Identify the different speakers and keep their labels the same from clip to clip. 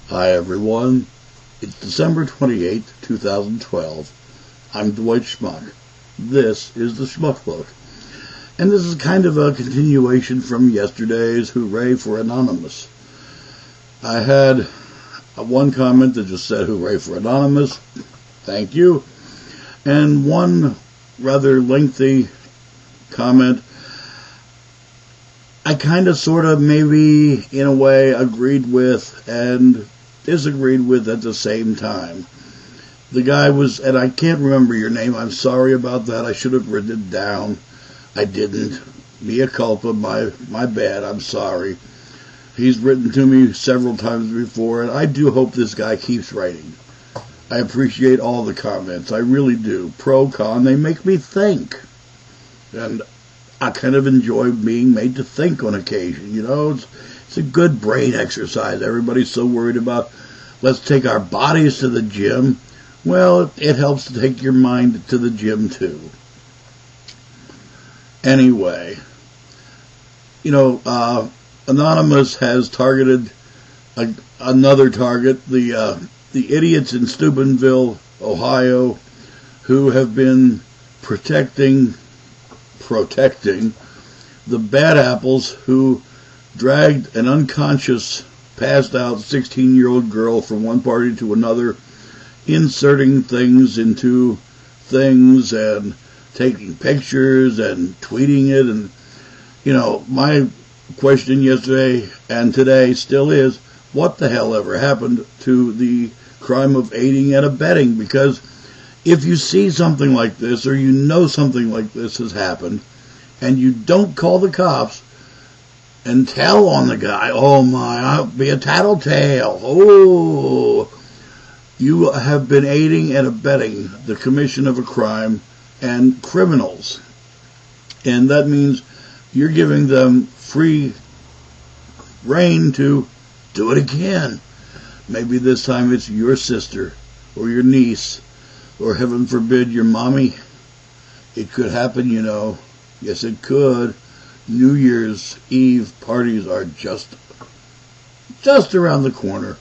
Speaker 1: Hi everyone, it's December 28th, 2012. I'm Dwight Schmuck. This is the Schmuck Lok. And this is kind of a continuation from yesterday's Hooray for Anonymous. I had one comment that just said Hooray for Anonymous. Thank you. And one rather lengthy comment I kind of sort of maybe in a way agreed with and disagreed with at the same time. The guy was, and I can't remember your name, I'm sorry about that, I should have written it down. I didn't. Mea culpa, my bad, I'm sorry. He's written to me several times before, and I do hope this guy keeps writing. I appreciate all the comments, I really do. Pro, con, they make me think. And I kind of enjoy being made to think on occasion, you know. It's a good brain exercise. Everybody's so worried about, let's take our bodies to the gym. Well, it helps to take your mind to the gym, too. Anyway, you know, Anonymous has targeted another target, the idiots in Steubenville, Ohio, who have been protecting the bad apples who dragged an unconscious, passed out 16-year-old girl from one party to another, inserting things into things and taking pictures and tweeting it. And, you know, my question yesterday and today still is, what the hell ever happened to the crime of aiding and abetting? Because if you see something like this, or you know something like this has happened, and you don't call the cops and tell on the guy, oh my, I'll be a tattletale, oh, you have been aiding and abetting the commission of a crime and criminals. And that means you're giving them free rein to do it again. Maybe this time it's your sister or your niece, or heaven forbid, your mommy. It could happen, you know. Yes, it could. New Year's Eve parties are just around the corner.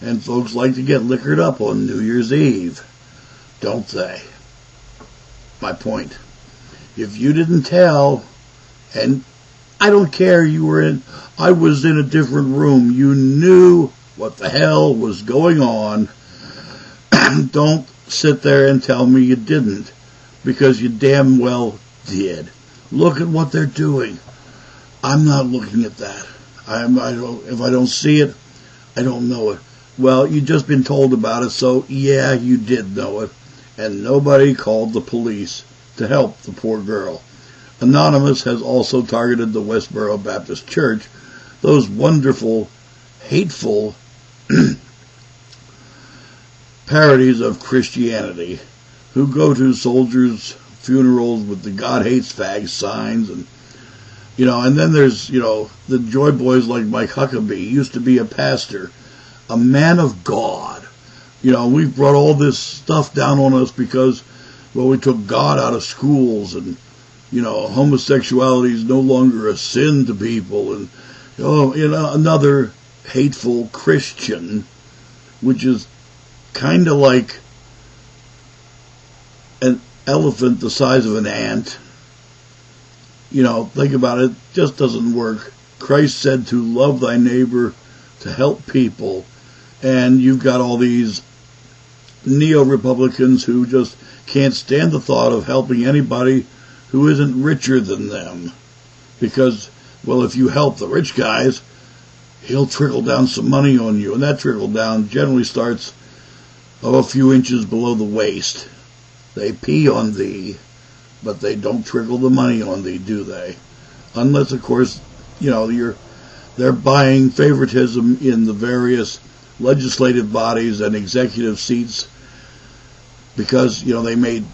Speaker 1: And folks like to get liquored up on New Year's Eve, don't they? My point. If you didn't tell, and I don't care, I was in a different room, you knew what the hell was going on, don't sit there and tell me you didn't, because you damn well did. Look at what they're doing. I'm not looking at that. If I don't see it, I don't know it. Well, you've just been told about it, so yeah, you did know it. And nobody called the police to help the poor girl. Anonymous has also targeted the Westboro Baptist Church, those wonderful, hateful parodies of Christianity, who go to soldiers' funerals with the God hates fags signs, and you know, and then there's, you know, the joy boys like Mike Huckabee. He used to be a pastor, a man of God. You know, we've brought all this stuff down on us because, well, we took God out of schools, and you know, homosexuality is no longer a sin to people, and you know, another hateful Christian, which is kind of like an elephant the size of an ant. You know, think about it, just doesn't work. Christ said to love thy neighbor, to help people, and you've got all these neo-Republicans who just can't stand the thought of helping anybody who isn't richer than them. Because, well, if you help the rich guys, he'll trickle down some money on you, and that trickle down generally starts a few inches below the waist. They pee on thee, but they don't trickle the money on thee, do they? Unless, of course, you know, they're buying favoritism in the various legislative bodies and executive seats because, you know, they made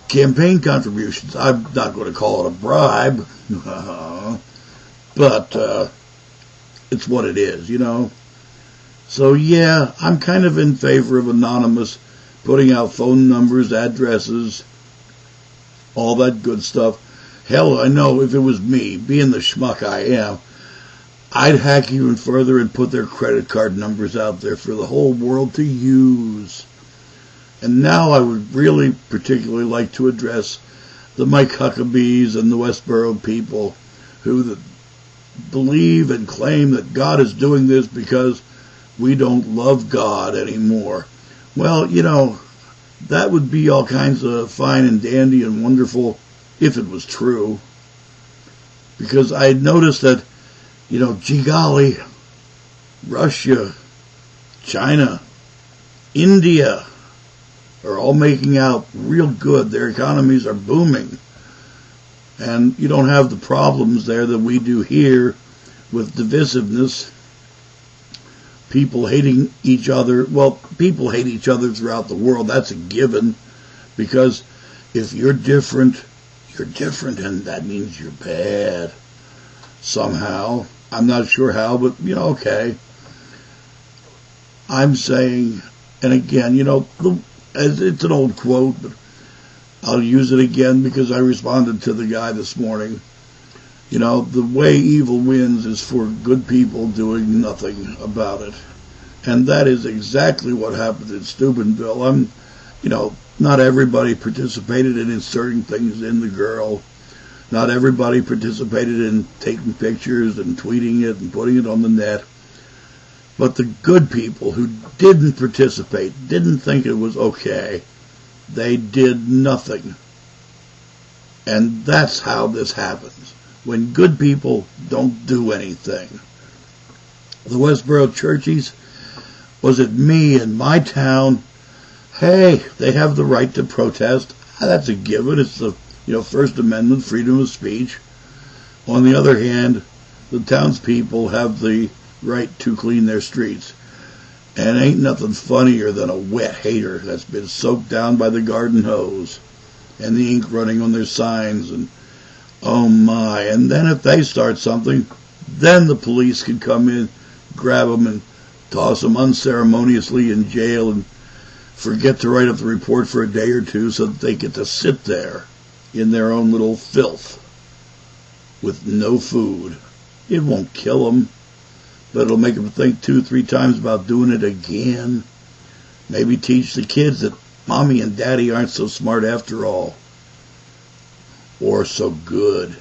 Speaker 1: campaign contributions. I'm not going to call it a bribe, but it's what it is, you know. So yeah, I'm kind of in favor of Anonymous putting out phone numbers, addresses, all that good stuff. Hell, I know if it was me, being the schmuck I am, I'd hack even further and put their credit card numbers out there for the whole world to use. And now I would really particularly like to address the Mike Huckabees and the Westboro people who believe and claim that God is doing this because we don't love God anymore. Well, that would be all kinds of fine and dandy and wonderful if it was true. Because I noticed that, gee golly, Russia, China, India are all making out real good. Their economies are booming. And you don't have the problems there that we do here with divisiveness, people hating each other. Well, people hate each other throughout the world. That's a given, because if you're different, and that means you're bad somehow. I'm not sure how, but, okay. I'm saying, and again, it's an old quote, but I'll use it again because I responded to the guy this morning. The way evil wins is for good people doing nothing about it. And that is exactly what happened in Steubenville. Not everybody participated in inserting things in the girl. Not everybody participated in taking pictures and tweeting it and putting it on the net. But the good people who didn't participate, didn't think it was okay, they did nothing. And that's how this happens. When good people don't do anything. The Westboro Churchies, was it me in my town? Hey, they have the right to protest. That's a given. It's the First Amendment, freedom of speech. On the other hand, the townspeople have the right to clean their streets. And ain't nothing funnier than a wet hater that's been soaked down by the garden hose and the ink running on their signs, and oh my. And then if they start something, then the police can come in, grab them, and toss them unceremoniously in jail and forget to write up the report for a day or two so that they get to sit there in their own little filth with no food. It won't kill them, but it'll make them think 2-3 times about doing it again. Maybe teach the kids that mommy and daddy aren't so smart after all, or so good.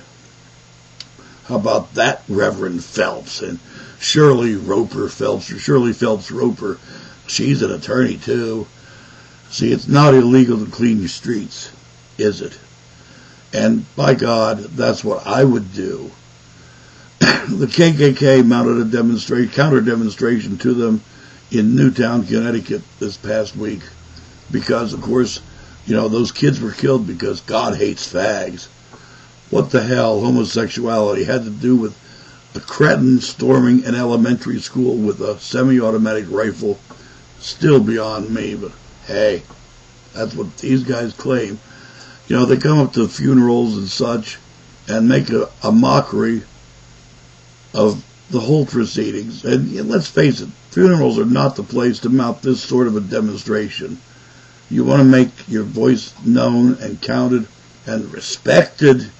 Speaker 1: How about that, Reverend Phelps and Shirley Phelps, or Shirley Phelps Roper? She's an attorney too. See, it's not illegal to clean your streets, is it? And by God, that's what I would do. The KKK mounted a counter-demonstration to them in Newtown, Connecticut this past week because, of course, those kids were killed because God hates fags. What the hell homosexuality had to do with a cretin storming an elementary school with a semi-automatic rifle? Still beyond me, but hey, that's what these guys claim. They come up to funerals and such and make a mockery of the whole proceedings. And let's face it, funerals are not the place to mount this sort of a demonstration. You want to make your voice known and counted and respected.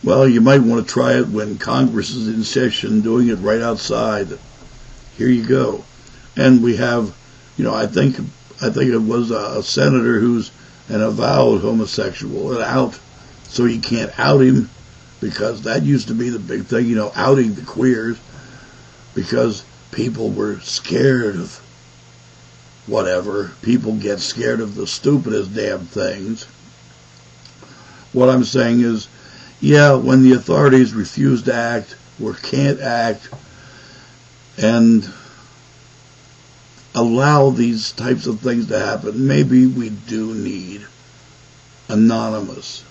Speaker 1: Well, you might want to try it when Congress is in session, doing it right outside. Here you go. And we have, I think it was a senator who's an avowed homosexual and out, so you can't out him, because that used to be the big thing, outing the queers, because people were scared of whatever. People get scared of the stupidest damn things. What I'm saying is, yeah, when the authorities refuse to act or can't act and allow these types of things to happen, maybe we do need anonymous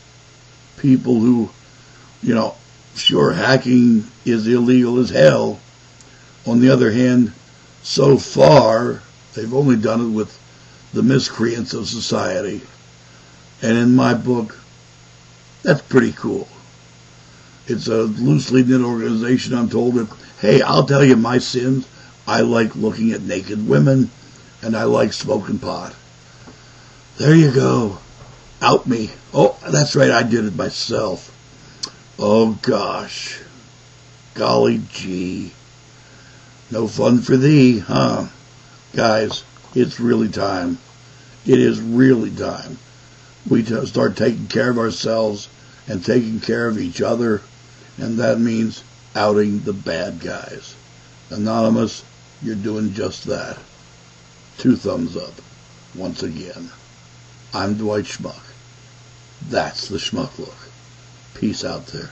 Speaker 1: people who, sure, hacking is illegal as hell. On the other hand, so far, they've only done it with the miscreants of society. And in my book, that's pretty cool. It's a loosely knit organization. I'm told that, hey, I'll tell you my sins. I like looking at naked women, and I like smoking pot. There you go. Out me. Oh, that's right, I did it myself. Oh, gosh. Golly gee. No fun for thee, huh? Guys, it's really time. It is really time. We start taking care of ourselves and taking care of each other, and that means outing the bad guys. Anonymous, you're doing just that. 2 thumbs up. Once again. I'm Dwight Schmuck. That's the Schmuck Look. Peace out there.